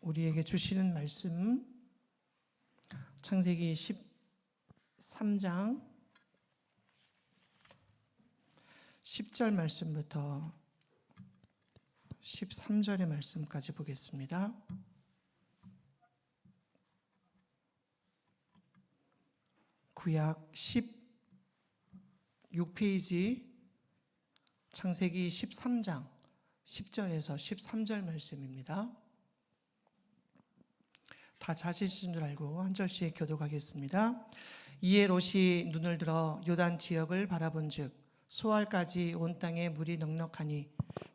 우리에게 주시는 말씀 창세기 13장 10절 말씀부터 13절의 말씀까지 보겠습니다. 구약 16페이지 창세기 13장 10절에서 13절 말씀입니다. 다 찾으신 줄 알고 한 절씩 교독하겠습니다. 이에 롯이 눈을 들어 요단 지역을 바라본즉 소알까지 온 땅에 물이 넉넉하니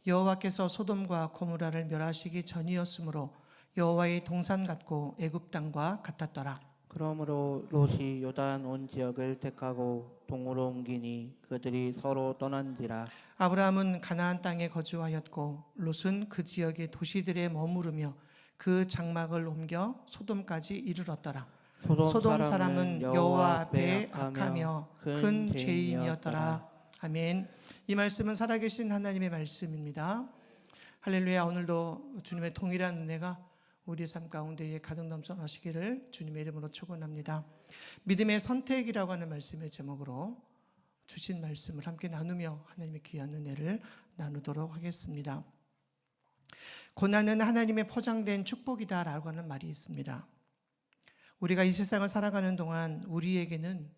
여호와께서 소돔과 고모라를 멸하시기 전이었으므로 여호와의 동산 같고 애굽 땅과 같았더라. 그러므로 롯이 요단 온 지역을 택하고 동으로 옮기니 그들이 서로 떠난지라. 아브라함은 가나안 땅에 거주하였고 롯은 그 지역의 도시들에 머무르며 그 장막을 옮겨 소돔까지 이르렀더라. 소돔 사람은 여호와 앞에 악하며 큰 죄인이었더라. 아멘. 이 말씀은 살아계신 하나님의 말씀입니다. 할렐루야. 오늘도 주님의 동일한 은혜가 우리의 삶 가운데에 가득 넘쳐나시기를 주님의 이름으로 축원합니다. 믿음의 선택이라고 하는 말씀의 제목으로 주신 말씀을 함께 나누며 하나님의 귀한 은혜를 나누도록 하겠습니다. 고난은 하나님의 포장된 축복이다라고 하는 말이 있습니다. 우리가 이 세상을 살아가는 동안 우리에게는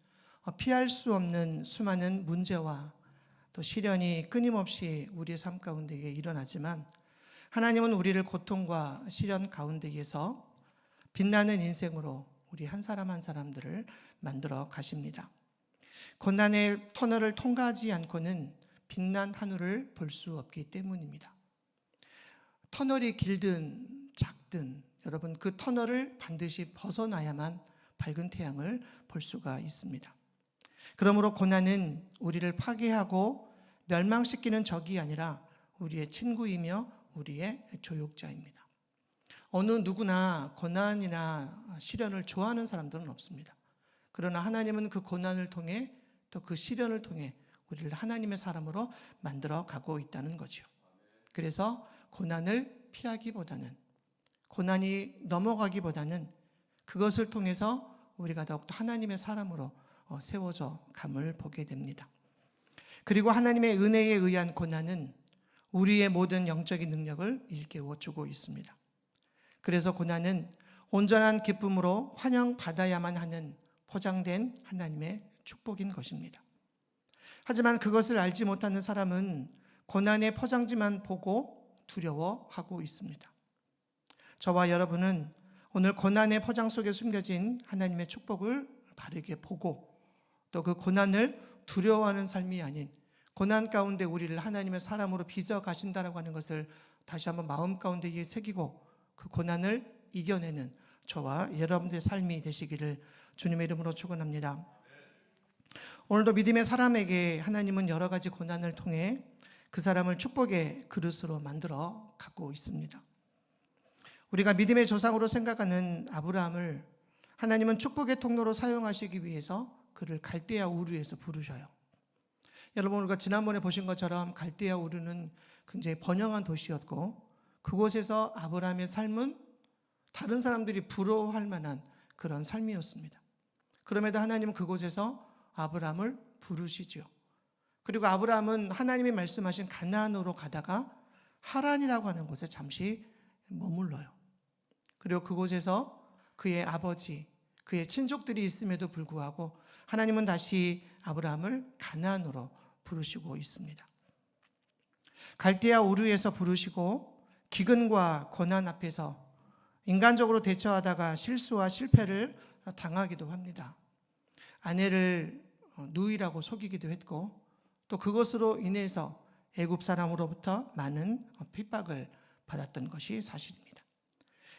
피할 수 없는 수많은 문제와 또 시련이 끊임없이 우리의 삶 가운데에 일어나지만 하나님은 우리를 고통과 시련 가운데에서 빛나는 인생으로 우리 한 사람 한 사람들을 만들어 가십니다. 고난의 터널을 통과하지 않고는 빛난 하늘을 볼 수 없기 때문입니다. 터널이 길든 작든 여러분 그 터널을 반드시 벗어나야만 밝은 태양을 볼 수가 있습니다. 그러므로 고난은 우리를 파괴하고 멸망시키는 적이 아니라 우리의 친구이며 우리의 조욕자입니다. 어느 누구나 고난이나 시련을 좋아하는 사람들은 없습니다. 그러나 하나님은 그 고난을 통해 또 그 시련을 통해 우리를 하나님의 사람으로 만들어 가고 있다는 거죠. 그래서 고난을 피하기보다는 고난이 넘어가기보다는 그것을 통해서 우리가 더욱더 하나님의 사람으로 세워져 감을 보게 됩니다. 그리고 하나님의 은혜에 의한 고난은 우리의 모든 영적인 능력을 일깨워주고 있습니다. 그래서 고난은 온전한 기쁨으로 환영받아야만 하는 포장된 하나님의 축복인 것입니다. 하지만 그것을 알지 못하는 사람은 고난의 포장지만 보고 두려워하고 있습니다. 저와 여러분은 오늘 고난의 포장 속에 숨겨진 하나님의 축복을 바르게 보고 또 그 고난을 두려워하는 삶이 아닌 고난 가운데 우리를 하나님의 사람으로 빚어 가신다라고 하는 것을 다시 한번 마음 가운데에 새기고 그 고난을 이겨내는 저와 여러분들의 삶이 되시기를 주님의 이름으로 축원합니다. 오늘도 믿음의 사람에게 하나님은 여러 가지 고난을 통해 그 사람을 축복의 그릇으로 만들어 가고 있습니다. 우리가 믿음의 조상으로 생각하는 아브라함을 하나님은 축복의 통로로 사용하시기 위해서 그를 갈대아 우르에서 부르셔요. 여러분 우리가 지난번에 보신 것처럼 갈대아 우르는 굉장히 번영한 도시였고 그곳에서 아브라함의 삶은 다른 사람들이 부러워할 만한 그런 삶이었습니다. 그럼에도 하나님은 그곳에서 아브라함을 부르시죠. 그리고 아브라함은 하나님이 말씀하신 가나안으로 가다가 하란이라고 하는 곳에 잠시 머물러요. 그리고 그곳에서 그의 아버지, 그의 친족들이 있음에도 불구하고 하나님은 다시 아브라함을 가나안으로 부르시고 있습니다. 갈대아 우르에서 부르시고 기근과 고난 앞에서 인간적으로 대처하다가 실수와 실패를 당하기도 합니다. 아내를 누이라고 속이기도 했고 또 그것으로 인해서 애굽 사람으로부터 많은 핍박을 받았던 것이 사실입니다.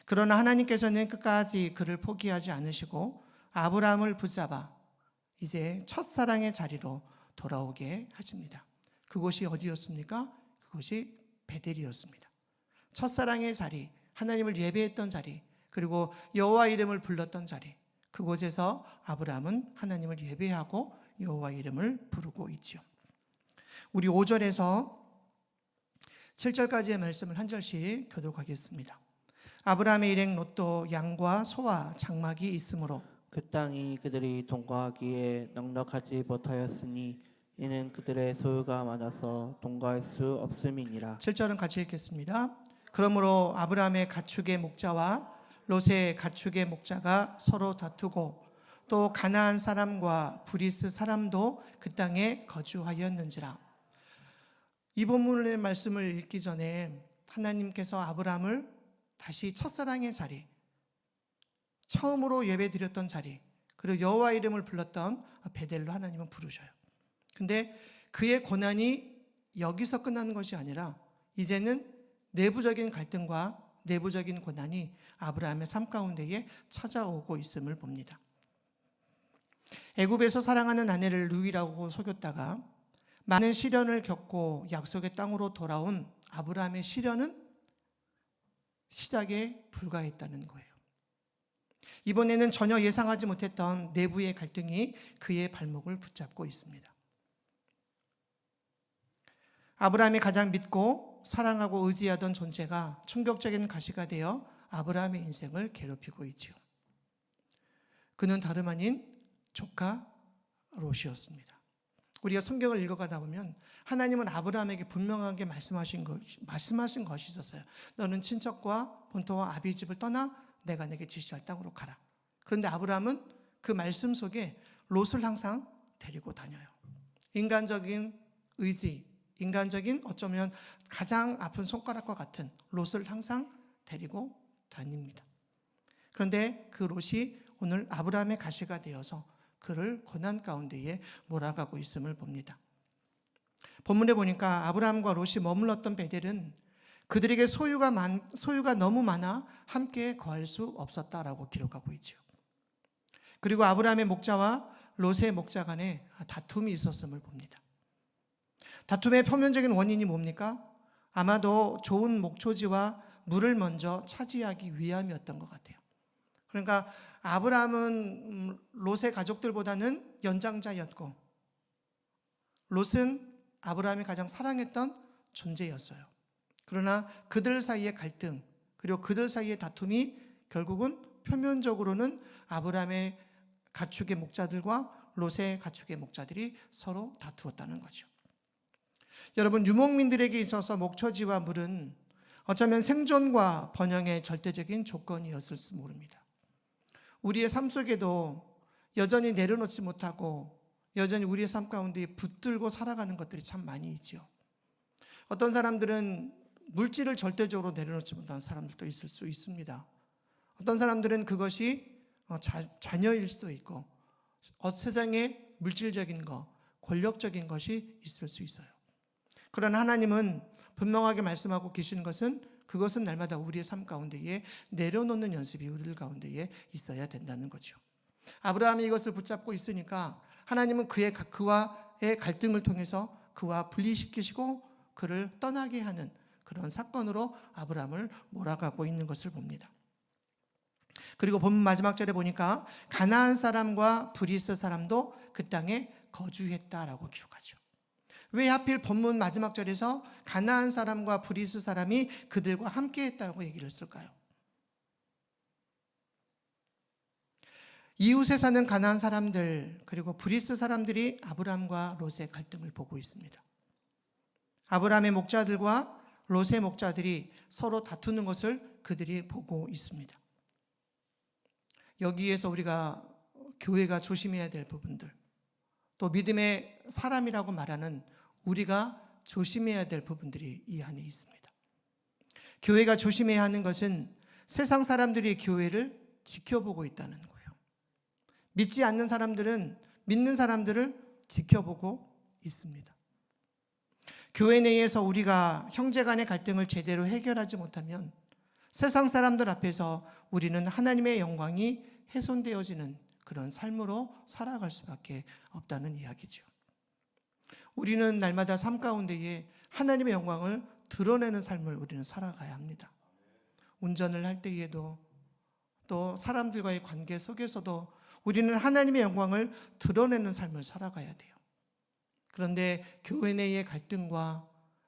그러나 하나님께서는 끝까지 그를 포기하지 않으시고 아브라함을 붙잡아 이제 첫사랑의 자리로 돌아오게 하십니다. 그곳이 어디였습니까? 그곳이 베델이었습니다. 첫사랑의 자리, 하나님을 예배했던 자리, 그리고 여호와 이름을 불렀던 자리, 그곳에서 아브라함은 하나님을 예배하고 여호와 이름을 부르고 있죠. 우리 5절에서 7절까지의 말씀을 한 절씩 교독하겠습니다. 아브라함의 일행 롯도 양과 소와 장막이 있으므로 그 땅이 그들이 동거하기에 넉넉하지 못하였으니 이는 그들의 소유가 많아서 동거할 수 없음이니라. 7절은 같이 읽겠습니다. 그러므로 아브라함의 가축의 목자와 롯의 가축의 목자가 서로 다투고 또 가나안 사람과 브리스 사람도 그 땅에 거주하였는지라. 이 본문의 말씀을 읽기 전에 하나님께서 아브라함을 다시 첫사랑의 자리, 처음으로 예배드렸던 자리, 그리고 여호와 이름을 불렀던 베델로 하나님은 부르셔요. 근데 그의 고난이 여기서 끝나는 것이 아니라 이제는 내부적인 갈등과 내부적인 고난이 아브라함의 삶 가운데에 찾아오고 있음을 봅니다. 애굽에서 사랑하는 아내를 루이라고 속였다가 많은 시련을 겪고 약속의 땅으로 돌아온 아브라함의 시련은 시작에 불과했다는 거예요. 이번에는 전혀 예상하지 못했던 내부의 갈등이 그의 발목을 붙잡고 있습니다. 아브라함이 가장 믿고 사랑하고 의지하던 존재가 충격적인 가시가 되어 아브라함의 인생을 괴롭히고 있지요. 그는 다름 아닌 조카 롯이었습니다. 우리가 성경을 읽어가다 보면 하나님은 아브라함에게 분명하게 말씀하신 것이 있었어요. 너는 친척과 본토와 아비 집을 떠나 내가 내게 지시할 땅으로 가라. 그런데 아브라함은 그 말씀 속에 롯을 항상 데리고 다녀요. 인간적인 의지, 인간적인 어쩌면 가장 아픈 손가락과 같은 롯을 항상 데리고 다닙니다. 그런데 그 롯이 오늘 아브라함의 가시가 되어서 그를 고난 가운데에 몰아가고 있음을 봅니다. 본문에 보니까 아브라함과 롯이 머물렀던 베델은 그들에게 소유가 너무 많아 함께 거할 수 없었다라고 기록하고 있죠. 그리고 아브라함의 목자와 롯의 목자 간에 다툼이 있었음을 봅니다. 다툼의 표면적인 원인이 뭡니까? 아마도 좋은 목초지와 물을 먼저 차지하기 위함이었던 것 같아요. 그러니까 아브라함은 롯의 가족들보다는 연장자였고 롯은 아브라함이 가장 사랑했던 존재였어요. 그러나 그들 사이의 갈등 그리고 그들 사이의 다툼이 결국은 표면적으로는 아브라함의 가축의 목자들과 롯의 가축의 목자들이 서로 다투었다는 거죠. 여러분, 유목민들에게 있어서 목초지와 물은 어쩌면 생존과 번영의 절대적인 조건이었을지 모릅니다. 우리의 삶 속에도 여전히 내려놓지 못하고 여전히 우리의 삶 가운데 붙들고 살아가는 것들이 참 많이 있죠. 어떤 사람들은 물질을 절대적으로 내려놓지 못하는 사람들도 있을 수 있습니다. 어떤 사람들은 그것이 자녀일 수도 있고 세상에 물질적인 것, 권력적인 것이 있을 수 있어요. 그러나 하나님은 분명하게 말씀하고 계시는 것은 그것은 날마다 우리의 삶 가운데에 내려놓는 연습이 우리들 가운데에 있어야 된다는 거죠. 아브라함이 이것을 붙잡고 있으니까 하나님은 그와의 갈등을 통해서 그와 분리시키시고 그를 떠나게 하는 그런 사건으로 아브라함을 몰아가고 있는 것을 봅니다. 그리고 본문 마지막 절에 보니까 가나안 사람과 브리스 사람도 그 땅에 거주했다라고 기록하죠. 왜 하필 본문 마지막 절에서 가나안 사람과 브리스 사람이 그들과 함께 했다고 얘기를 했을까요? 이웃에 사는 가나안 사람들 그리고 브리스 사람들이 아브라함과 롯의 갈등을 보고 있습니다. 아브라함의 목자들과 롯의 목자들이 서로 다투는 것을 그들이 보고 있습니다. 여기에서 우리가 교회가 조심해야 될 부분들, 또 믿음의 사람이라고 말하는 우리가 조심해야 될 부분들이 이 안에 있습니다. 교회가 조심해야 하는 것은 세상 사람들이 교회를 지켜보고 있다는 거예요. 믿지 않는 사람들은 믿는 사람들을 지켜보고 있습니다. 교회 내에서 우리가 형제 간의 갈등을 제대로 해결하지 못하면 세상 사람들 앞에서 우리는 하나님의 영광이 훼손되어지는 그런 삶으로 살아갈 수밖에 없다는 이야기죠. 우리는 날마다 삶 가운데에 하나님의 영광을 드러내는 삶을 우리는 살아가야 합니다. 운전을 할 때에도 또 사람들과의 관계 속에서도 우리는 하나님의 영광을 드러내는 삶을 살아가야 돼요. 그런데 교회 내의 갈등과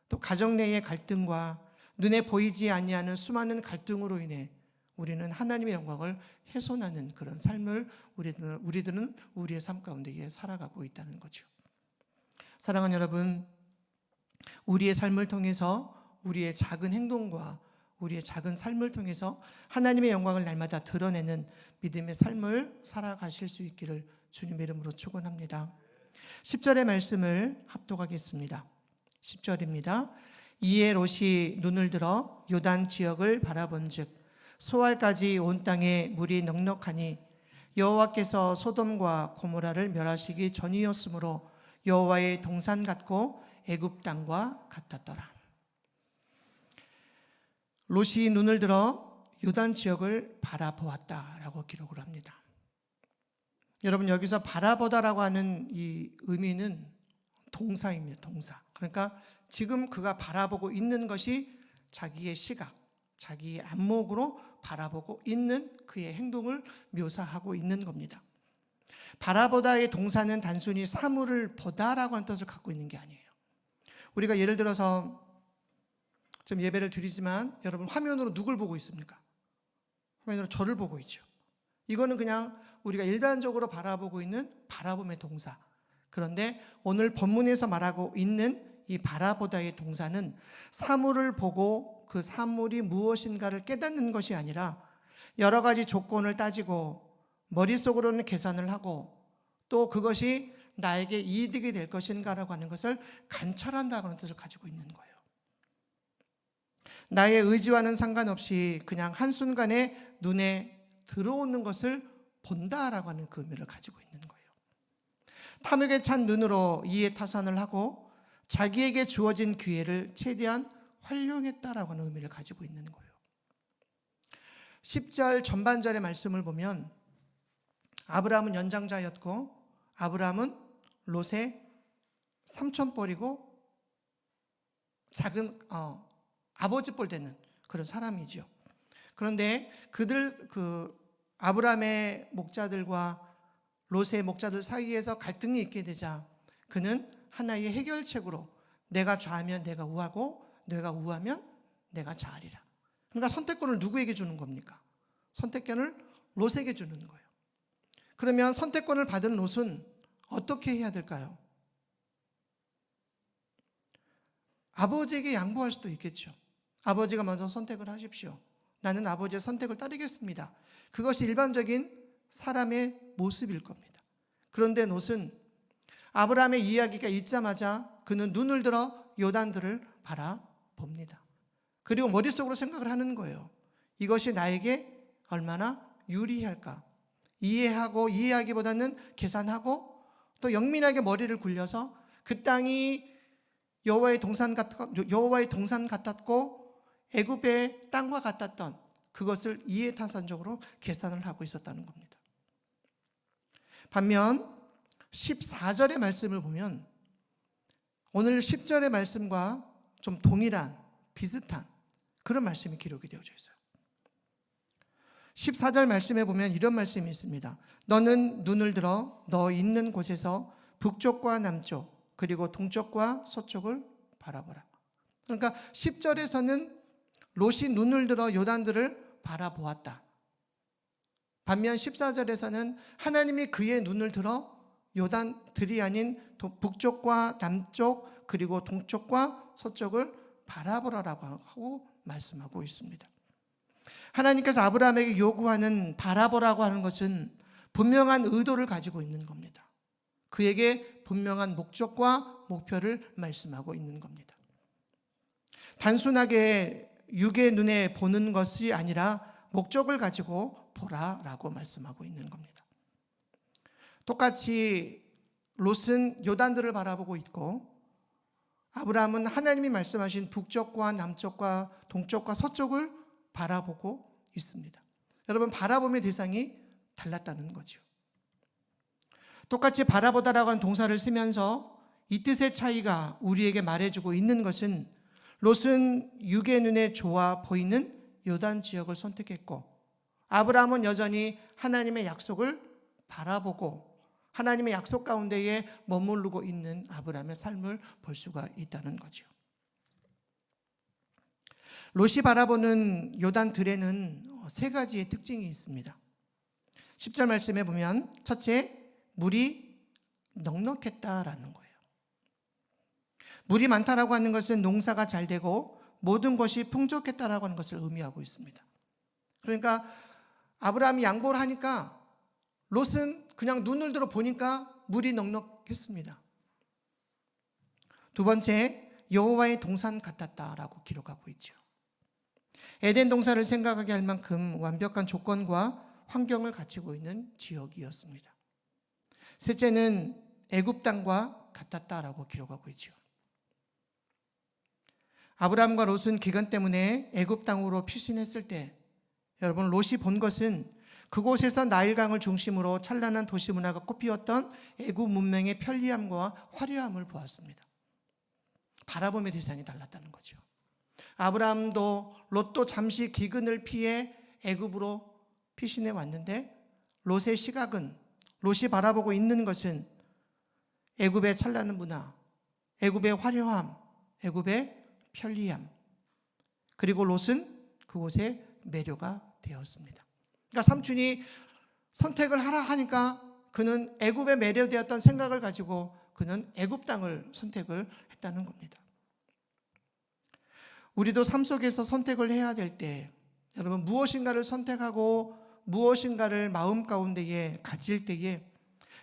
또 가정 내의 갈등과 눈에 보이지 아니하는 수많은 갈등으로 인해 우리는 하나님의 영광을 훼손하는 그런 삶을 우리들은 우리의 삶 가운데 살아가고 있다는 거죠. 사랑하는 여러분, 우리의 삶을 통해서 우리의 작은 행동과 우리의 작은 삶을 통해서 하나님의 영광을 날마다 드러내는 믿음의 삶을 살아가실 수 있기를 주님의 이름으로 축원합니다. 10절의 말씀을 합독하겠습니다. 10절입니다. 이에 롯이 눈을 들어 요단 지역을 바라본즉 소알까지 온 땅에 물이 넉넉하니 여호와께서 소돔과 고모라를 멸하시기 전이었으므로 여호와의 동산 같고 애굽 땅과 같았더라. 롯이 눈을 들어 요단 지역을 바라보았다라고 기록을 합니다. 여러분, 여기서 바라보다라고 하는 이 의미는 동사입니다. 동사. 그러니까 지금 그가 바라보고 있는 것이 자기의 시각, 자기의 안목으로 바라보고 있는 그의 행동을 묘사하고 있는 겁니다. 바라보다의 동사는 단순히 사물을 보다라고 하는 뜻을 갖고 있는 게 아니에요. 우리가 예를 들어서 좀 예배를 드리지만 여러분, 화면으로 누굴 보고 있습니까? 화면으로 저를 보고 있죠. 이거는 그냥 우리가 일반적으로 바라보고 있는 바라봄의 동사. 그런데 오늘 본문에서 말하고 있는 이 바라보다의 동사는 사물을 보고 그 사물이 무엇인가를 깨닫는 것이 아니라 여러 가지 조건을 따지고 머릿속으로는 계산을 하고 또 그것이 나에게 이득이 될 것인가라고 하는 것을 관찰한다는 뜻을 가지고 있는 거예요. 나의 의지와는 상관없이 그냥 한순간에 눈에 들어오는 것을 본다라고 하는 그 의미를 가지고 있는 거예요. 탐욕에 찬 눈으로 이해타산을 하고 자기에게 주어진 기회를 최대한 활용했다라고 하는 의미를 가지고 있는 거예요. 10절 전반절의 말씀을 보면 아브라함은 연장자였고 아브라함은 롯의 삼촌뻘이고 작은 아버지뻘 되는 그런 사람이죠. 그런데 아브라함의 목자들과 롯의 목자들 사이에서 갈등이 있게 되자 그는 하나의 해결책으로 내가 좌하면 내가 우하고 내가 우하면 내가 좌하리라. 그러니까 선택권을 누구에게 주는 겁니까? 선택권을 롯에게 주는 거예요. 그러면 선택권을 받은 롯은 어떻게 해야 될까요? 아버지에게 양보할 수도 있겠죠. 아버지가 먼저 선택을 하십시오. 나는 아버지의 선택을 따르겠습니다. 그것이 일반적인 사람의 모습일 겁니다. 그런데 롯은 아브라함의 이야기가 있자마자 그는 눈을 들어 요단들을 바라봅니다. 그리고 머릿속으로 생각을 하는 거예요. 이것이 나에게 얼마나 유리할까? 이해하기보다는 계산하고 또 영민하게 머리를 굴려서 그 땅이 여호와의 동산 같았고 애굽의 땅과 같았던 그것을 이해타산적으로 계산을 하고 있었다는 겁니다. 반면 14절의 말씀을 보면 오늘 10절의 말씀과 좀 동일한 비슷한 그런 말씀이 기록이 되어져 있어요. 14절 말씀에 보면 이런 말씀이 있습니다. 너는 눈을 들어 너 있는 곳에서 북쪽과 남쪽 그리고 동쪽과 서쪽을 바라보라. 그러니까 10절에서는 롯이 눈을 들어 요단들을 바라보았다. 반면 14절에서는 하나님이 그의 눈을 들어 요단들이 아닌 북쪽과 남쪽 그리고 동쪽과 서쪽을 바라보라라고 하고 말씀하고 있습니다. 하나님께서 아브라함에게 요구하는 바라보라고 하는 것은 분명한 의도를 가지고 있는 겁니다. 그에게 분명한 목적과 목표를 말씀하고 있는 겁니다. 단순하게 육의 눈에 보는 것이 아니라 목적을 가지고 보라라고 말씀하고 있는 겁니다. 똑같이 롯은 요단들을 바라보고 있고 아브라함은 하나님이 말씀하신 북쪽과 남쪽과 동쪽과 서쪽을 바라보고 있습니다. 여러분, 바라봄의 대상이 달랐다는 거죠. 똑같이 바라보다라고 하는 동사를 쓰면서 이 뜻의 차이가 우리에게 말해주고 있는 것은 롯은 육의 눈에 좋아 보이는 요단 지역을 선택했고 아브라함은 여전히 하나님의 약속을 바라보고 하나님의 약속 가운데에 머무르고 있는 아브라함의 삶을 볼 수가 있다는 거죠. 롯이 바라보는 요단 들에는 세 가지의 특징이 있습니다. 10절 말씀에 보면 첫째, 물이 넉넉했다라는 거예요. 물이 많다라고 하는 것은 농사가 잘 되고 모든 것이 풍족했다라고 하는 것을 의미하고 있습니다. 그러니까 아브라함이 양보를 하니까 롯은 그냥 눈을 들어 보니까 물이 넉넉했습니다. 두 번째, 여호와의 동산 같았다라고 기록하고 있죠. 에덴 동산을 생각하게 할 만큼 완벽한 조건과 환경을 갖추고 있는 지역이었습니다. 셋째는 애굽 땅과 같았다라고 기록하고 있죠. 아브라함과 롯은 기근 때문에 애굽 땅으로 피신했을 때 여러분 롯이 본 것은 그곳에서 나일강을 중심으로 찬란한 도시 문화가 꽃피웠던 애굽 문명의 편리함과 화려함을 보았습니다. 바라봄의 대상이 달랐다는 거죠. 아브라함도 롯도 잠시 기근을 피해 애굽으로 피신해 왔는데 롯의 시각은 롯이 바라보고 있는 것은 애굽의 찬란한 문화, 애굽의 화려함, 애굽의 편리함, 그리고 롯은 그곳에 매료가 되었습니다. 그러니까 삼촌이 선택을 하라 하니까 그는 애굽에 매료되었던 생각을 가지고 그는 애굽 땅을 선택을 했다는 겁니다. 우리도 삶 속에서 선택을 해야 될 때 여러분 무엇인가를 선택하고 무엇인가를 마음 가운데에 가질 때에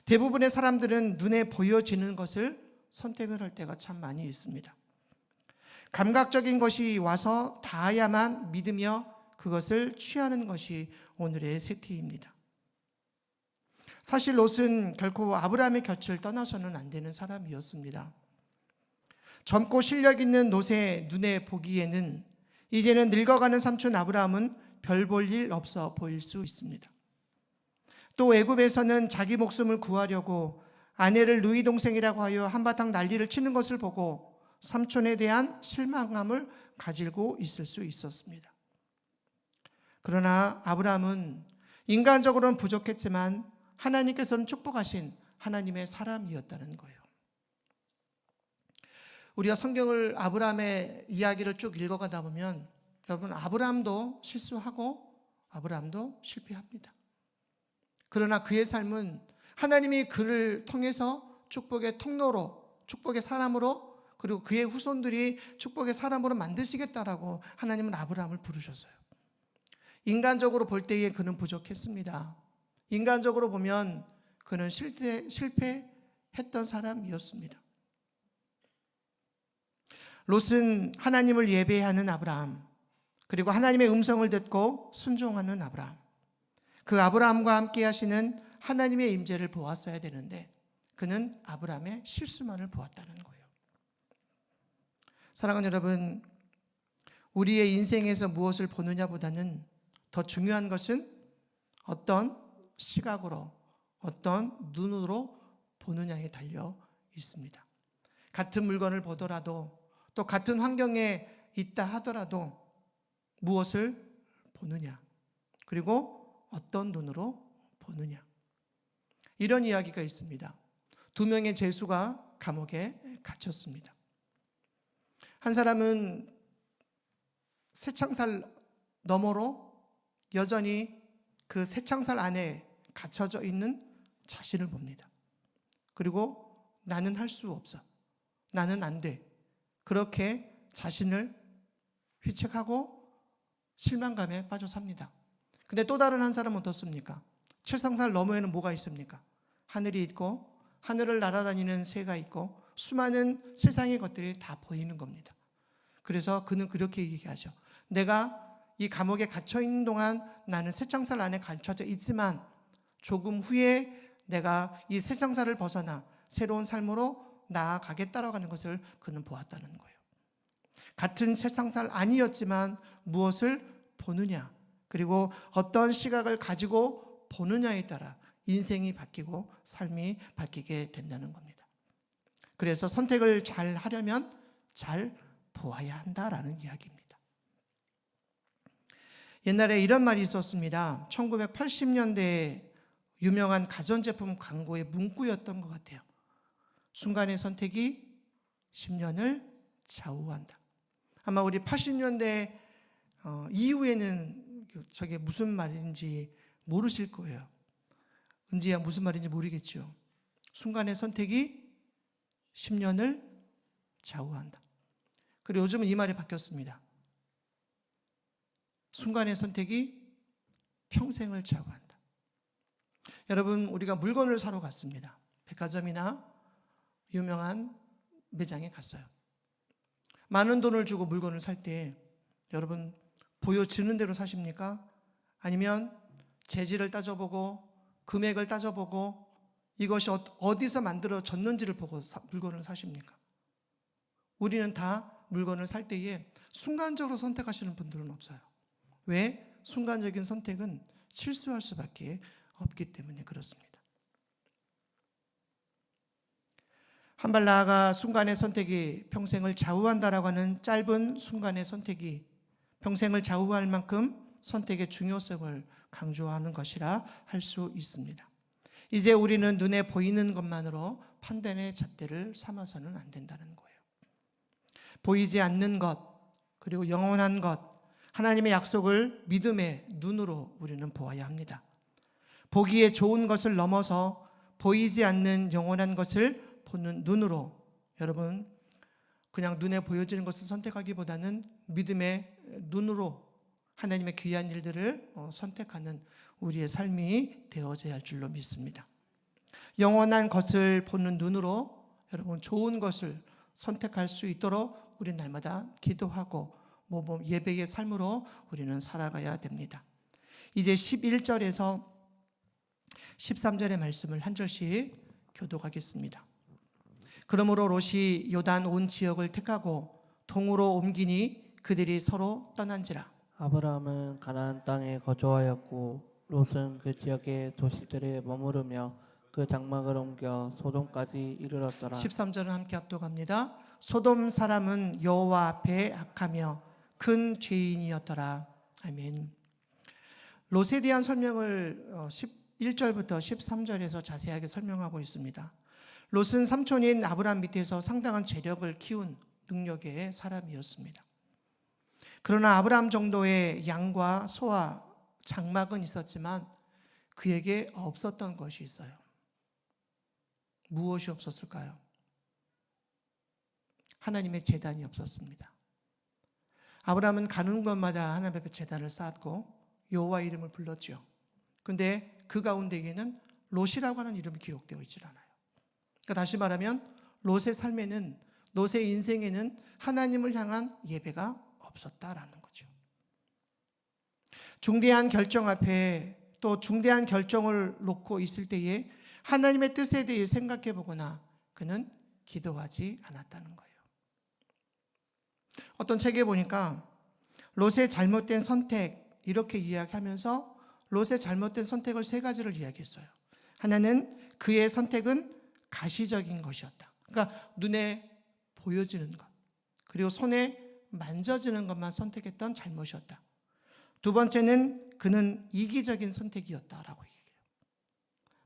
대부분의 사람들은 눈에 보여지는 것을 선택을 할 때가 참 많이 있습니다. 감각적인 것이 와서 닿아야만 믿으며 그것을 취하는 것이 오늘의 세티입니다. 사실 롯은 결코 아브라함의 곁을 떠나서는 안 되는 사람이었습니다. 젊고 실력 있는 롯의 눈에 보기에는 이제는 늙어가는 삼촌 아브라함은 별 볼 일 없어 보일 수 있습니다. 또 애굽에서는 자기 목숨을 구하려고 아내를 누이 동생이라고 하여 한바탕 난리를 치는 것을 보고 삼촌에 대한 실망감을 가지고 있을 수 있었습니다. 그러나 아브라함은 인간적으로는 부족했지만 하나님께서는 축복하신 하나님의 사람이었다는 거예요. 우리가 성경을 아브라함의 이야기를 쭉 읽어가다 보면 여러분 아브라함도 실수하고 아브라함도 실패합니다. 그러나 그의 삶은 하나님이 그를 통해서 축복의 통로로, 축복의 사람으로, 그리고 그의 후손들이 축복의 사람으로 만드시겠다라고 하나님은 아브라함을 부르셨어요. 인간적으로 볼 때에 그는 부족했습니다. 인간적으로 보면 그는 실패했던 사람이었습니다. 롯은 하나님을 예배하는 아브라함, 그리고 하나님의 음성을 듣고 순종하는 아브라함, 그 아브라함과 함께 하시는 하나님의 임재를 보았어야 되는데 그는 아브라함의 실수만을 보았다는 거예요. 사랑하는 여러분, 우리의 인생에서 무엇을 보느냐보다는 더 중요한 것은 어떤 시각으로, 어떤 눈으로 보느냐에 달려 있습니다. 같은 물건을 보더라도 또 같은 환경에 있다 하더라도 무엇을 보느냐, 그리고 어떤 눈으로 보느냐, 이런 이야기가 있습니다. 두 명의 죄수가 감옥에 갇혔습니다. 한 사람은 쇠창살 너머로 여전히 그 쇠창살 안에 갇혀져 있는 자신을 봅니다. 그리고 나는 할 수 없어, 나는 안 돼, 그렇게 자신을 휘책하고 실망감에 빠져 삽니다. 근데 또 다른 한 사람은 어떻습니까? 쇠창살 너머에는 뭐가 있습니까? 하늘이 있고 하늘을 날아다니는 새가 있고 수많은 세상의 것들이 다 보이는 겁니다. 그래서 그는 그렇게 얘기하죠. 내가 이 감옥에 갇혀 있는 동안 나는 쇠창살 안에 갇혀져 있지만 조금 후에 내가 이 쇠창살을 벗어나 새로운 삶으로 나아가겠다라고 하는 것을 그는 보았다는 거예요. 같은 쇠창살 아니었지만 무엇을 보느냐, 그리고 어떤 시각을 가지고 보느냐에 따라 인생이 바뀌고 삶이 바뀌게 된다는 겁니다. 그래서 선택을 잘 하려면 잘 보아야 한다라는 이야기입니다. 옛날에 이런 말이 있었습니다. 1980년대에 유명한 가전제품 광고의 문구였던 것 같아요. 순간의 선택이 10년을 좌우한다. 아마 우리 80년대 이후에는 저게 무슨 말인지 모르실 거예요. 은지야 무슨 말인지 모르겠죠. 순간의 선택이 10년을 좌우한다. 그리고 요즘은 이 말이 바뀌었습니다. 순간의 선택이 평생을 좌우한다. 여러분, 우리가 물건을 사러 갔습니다. 백화점이나 유명한 매장에 갔어요. 많은 돈을 주고 물건을 살 때 여러분 보여지는 대로 사십니까? 아니면 재질을 따져보고 금액을 따져보고 이것이 어디서 만들어졌는지를 보고 물건을 사십니까? 우리는 다 물건을 살 때에 순간적으로 선택하시는 분들은 없어요. 왜? 순간적인 선택은 실수할 수밖에 없기 때문에 그렇습니다. 한 발 나아가 순간의 선택이 평생을 좌우한다라고 하는 짧은 순간의 선택이 평생을 좌우할 만큼 선택의 중요성을 강조하는 것이라 할 수 있습니다. 이제 우리는 눈에 보이는 것만으로 판단의 잣대를 삼아서는 안 된다는 거예요. 보이지 않는 것, 그리고 영원한 것, 하나님의 약속을 믿음의 눈으로 우리는 보아야 합니다. 보기에 좋은 것을 넘어서 보이지 않는 영원한 것을 보는 눈으로, 여러분 그냥 눈에 보여지는 것을 선택하기보다는 믿음의 눈으로 하나님의 귀한 일들을 선택하는 우리의 삶이 되어져야 할 줄로 믿습니다. 영원한 것을 보는 눈으로 여러분 좋은 것을 선택할 수 있도록 우리는 날마다 기도하고 예배의 삶으로 우리는 살아가야 됩니다. 이제 11절에서 13절의 말씀을 한 절씩 교독하겠습니다. 그러므로 롯이 요단 온 지역을 택하고 동으로 옮기니 그들이 서로 떠난지라. 아브라함은 가나안 땅에 거주하였고 롯은 그 지역의 도시들에 머무르며 그 장막을 옮겨 소돔까지 이르렀더라. 13절은 함께 압독합니다. 소돔 사람은 여호와 앞에 악하며 큰 죄인이었더라. 아멘. 롯에 대한 설명을 11절부터 13절에서 자세하게 설명하고 있습니다. 롯은 삼촌인 아브라함 밑에서 상당한 재력을 키운 능력의 사람이었습니다. 그러나 아브라함 정도의 양과 소와 장막은 있었지만 그에게 없었던 것이 있어요. 무엇이 없었을까요? 하나님의 제단이 없었습니다. 아브라함은 가는 곳마다 하나님 앞에 제단을 쌓았고 여호와 이름을 불렀죠. 그런데 그 가운데에는 롯이라고 하는 이름이 기록되어 있질 않아요. 그러니까 다시 말하면 롯의 삶에는, 롯의 인생에는 하나님을 향한 예배가 없었다라는 거죠. 중대한 결정 앞에 또 중대한 결정을 놓고 있을 때에 하나님의 뜻에 대해 생각해 보거나 그는 기도하지 않았다는 거예요. 어떤 책에 보니까 롯의 잘못된 선택 이렇게 이야기하면서 롯의 잘못된 선택을 세 가지를 이야기했어요. 하나는 그의 선택은 가시적인 것이었다. 그러니까 눈에 보여지는 것, 그리고 손에 만져지는 것만 선택했던 잘못이었다. 두 번째는 그는 이기적인 선택이었다라고 얘기해요.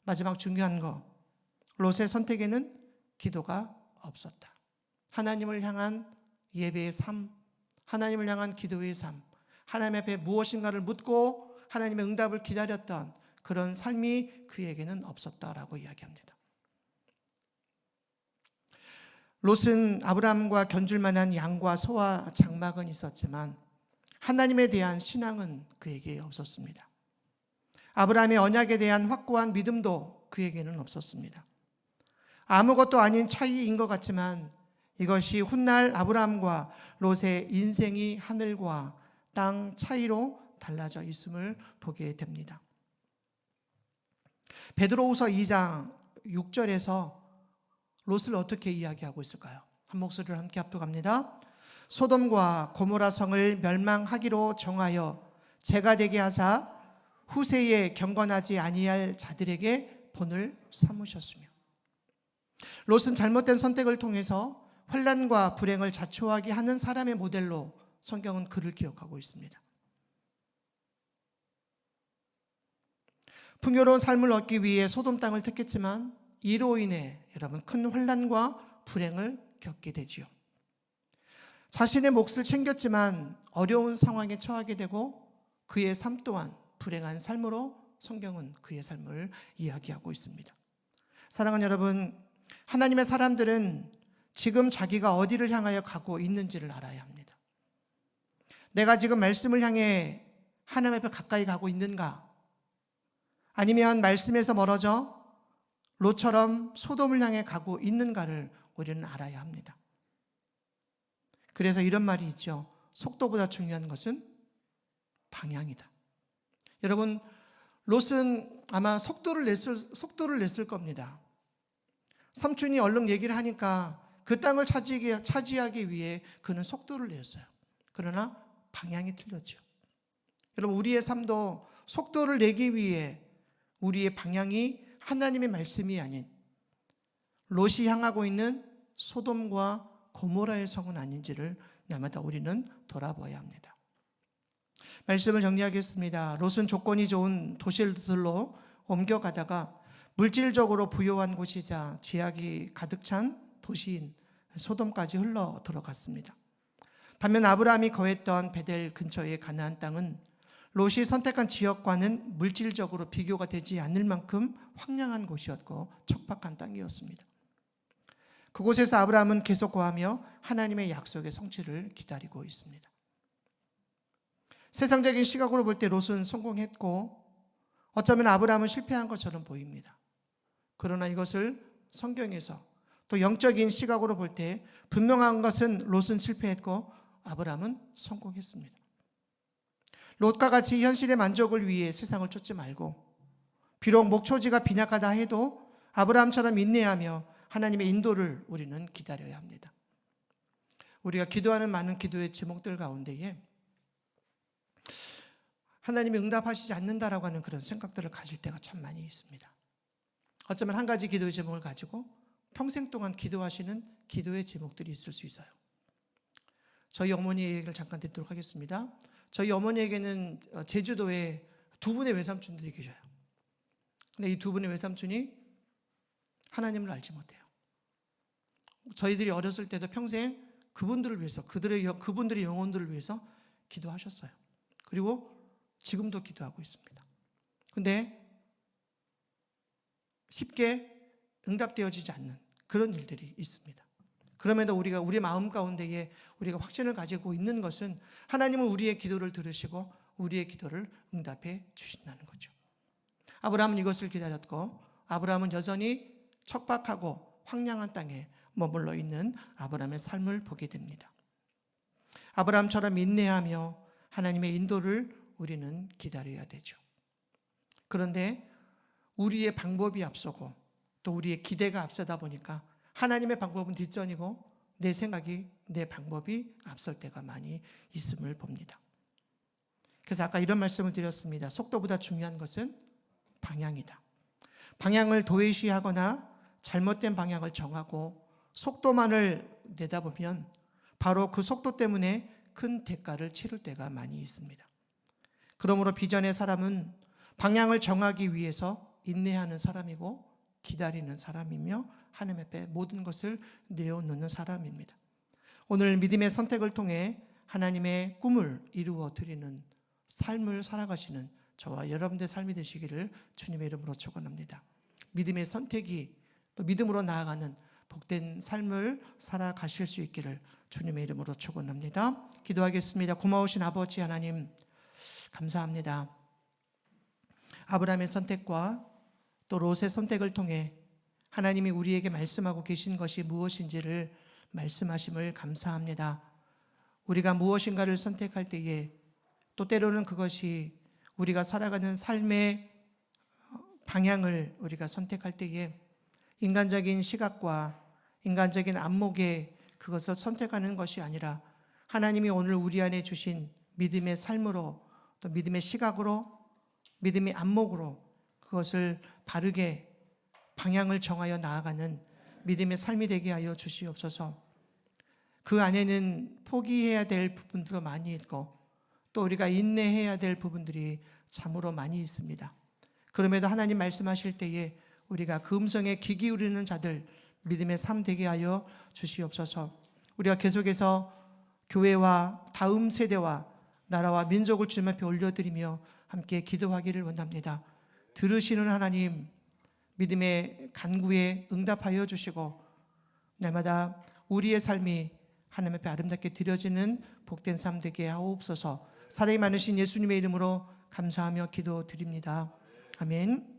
마지막 중요한 거, 롯의 선택에는 기도가 없었다. 하나님을 향한 예배의 삶, 하나님을 향한 기도의 삶, 하나님 앞에 무엇인가를 묻고 하나님의 응답을 기다렸던 그런 삶이 그에게는 없었다라고 이야기합니다. 롯은 아브라함과 견줄 만한 양과 소와 장막은 있었지만 하나님에 대한 신앙은 그에게 없었습니다. 아브라함의 언약에 대한 확고한 믿음도 그에게는 없었습니다. 아무것도 아닌 차이인 것 같지만 이것이 훗날 아브라함과 롯의 인생이 하늘과 땅 차이로 달라져 있음을 보게 됩니다. 베드로후서 2장 6절에서 롯을 어떻게 이야기하고 있을까요? 한 목소리를 함께 합독합니다. 소돔과 고모라 성을 멸망하기로 정하여 제가 되게 하사 후세에 경건하지 아니할 자들에게 본을 삼으셨으며. 롯은 잘못된 선택을 통해서 환난과 불행을 자초하게 하는 사람의 모델로 성경은 그를 기억하고 있습니다. 풍요로운 삶을 얻기 위해 소돔 땅을 택했지만 이로 인해 여러분 큰 환난과 불행을 겪게 되지요. 자신의 몫을 챙겼지만 어려운 상황에 처하게 되고 그의 삶 또한 불행한 삶으로 성경은 그의 삶을 이야기하고 있습니다. 사랑하는 여러분, 하나님의 사람들은 지금 자기가 어디를 향하여 가고 있는지를 알아야 합니다. 내가 지금 말씀을 향해 하나님 앞에 가까이 가고 있는가? 아니면 말씀에서 멀어져 롯처럼 소돔을 향해 가고 있는가를 우리는 알아야 합니다. 그래서 이런 말이 있죠. 속도보다 중요한 것은 방향이다. 여러분, 롯은 아마 속도를 냈을 겁니다. 삼촌이 얼른 얘기를 하니까 그 땅을 차지하기 위해 그는 속도를 냈어요. 그러나 방향이 틀렸죠. 여러분, 우리의 삶도 속도를 내기 위해 우리의 방향이 하나님의 말씀이 아닌 롯이 향하고 있는 소돔과 고모라의 성은 아닌지를 날마다 우리는 돌아봐야 합니다. 말씀을 정리하겠습니다. 롯은 조건이 좋은 도시들로 옮겨가다가 물질적으로 부유한 곳이자 죄악이 가득 찬 도시인 소돔까지 흘러 들어갔습니다. 반면 아브라함이 거했던 베델 근처의 가나안 땅은 롯이 선택한 지역과는 물질적으로 비교가 되지 않을 만큼 황량한 곳이었고 척박한 땅이었습니다. 그곳에서 아브라함은 계속 거하며 하나님의 약속의 성취를 기다리고 있습니다. 세상적인 시각으로 볼 때 롯은 성공했고 어쩌면 아브라함은 실패한 것처럼 보입니다. 그러나 이것을 성경에서 또 영적인 시각으로 볼 때 분명한 것은 롯은 실패했고 아브라함은 성공했습니다. 롯과 같이 현실의 만족을 위해 세상을 쫓지 말고 비록 목초지가 빈약하다 해도 아브라함처럼 인내하며 하나님의 인도를 우리는 기다려야 합니다. 우리가 기도하는 많은 기도의 제목들 가운데에 하나님이 응답하시지 않는다라고 하는 그런 생각들을 가질 때가 참 많이 있습니다. 어쩌면 한 가지 기도의 제목을 가지고 평생 동안 기도하시는 기도의 제목들이 있을 수 있어요. 저희 어머니 얘기를 잠깐 듣도록 하겠습니다. 저희 어머니에게는 제주도에 두 분의 외삼촌들이 계셔요. 근데 이 두 분의 외삼촌이 하나님을 알지 못해요. 저희들이 어렸을 때도 평생 그분들을 위해서 그분들의 영혼들을 위해서 기도하셨어요. 그리고 지금도 기도하고 있습니다. 근데 쉽게 응답되어지지 않는 그런 일들이 있습니다. 그럼에도 우리가 우리 마음 가운데에 우리가 확신을 가지고 있는 것은 하나님은 우리의 기도를 들으시고 우리의 기도를 응답해 주신다는 거죠. 아브라함은 이것을 기다렸고 아브라함은 여전히 척박하고 황량한 땅에 머물러 있는 아브라함의 삶을 보게 됩니다. 아브라함처럼 인내하며 하나님의 인도를 우리는 기다려야 되죠. 그런데 우리의 방법이 앞서고 또 우리의 기대가 앞서다 보니까 하나님의 방법은 뒷전이고 내 생각이 내 방법이 앞설 때가 많이 있음을 봅니다. 그래서 아까 이런 말씀을 드렸습니다. 속도보다 중요한 것은 방향이다. 방향을 도외시하거나 잘못된 방향을 정하고 속도만을 내다보면 바로 그 속도 때문에 큰 대가를 치를 때가 많이 있습니다. 그러므로 비전의 사람은 방향을 정하기 위해서 인내하는 사람이고 기다리는 사람이며 하나님 앞에 모든 것을 내어놓는 사람입니다. 오늘 믿음의 선택을 통해 하나님의 꿈을 이루어 드리는 삶을 살아가시는 저와 여러분들의 삶이 되시기를 주님의 이름으로 축원합니다. 믿음의 선택이 또 믿음으로 나아가는 복된 삶을 살아가실 수 있기를 주님의 이름으로 축원합니다. 기도하겠습니다. 고마우신 아버지 하나님 감사합니다. 아브라함의 선택과 또 롯의 선택을 통해 하나님이 우리에게 말씀하고 계신 것이 무엇인지를 말씀하심을 감사합니다. 우리가 무엇인가를 선택할 때에 또 때로는 그것이 우리가 살아가는 삶의 방향을 우리가 선택할 때에 인간적인 시각과 인간적인 안목에 그것을 선택하는 것이 아니라 하나님이 오늘 우리 안에 주신 믿음의 삶으로 또 믿음의 시각으로 믿음의 안목으로 그것을 바르게 방향을 정하여 나아가는 믿음의 삶이 되게 하여 주시옵소서. 그 안에는 포기해야 될 부분도 많이 있고 또 우리가 인내해야 될 부분들이 참으로 많이 있습니다. 그럼에도 하나님 말씀하실 때에 우리가 그 음성에 귀 기울이는 자들 믿음의 삶 되게 하여 주시옵소서. 우리가 계속해서 교회와 다음 세대와 나라와 민족을 주님 앞에 올려드리며 함께 기도하기를 원합니다. 들으시는 하나님, 믿음의 간구에 응답하여 주시고 날마다 우리의 삶이 하나님 앞에 아름답게 드려지는 복된 삶 되게 하옵소서. 사랑이 많으신 예수님의 이름으로 감사하며 기도드립니다. 아멘.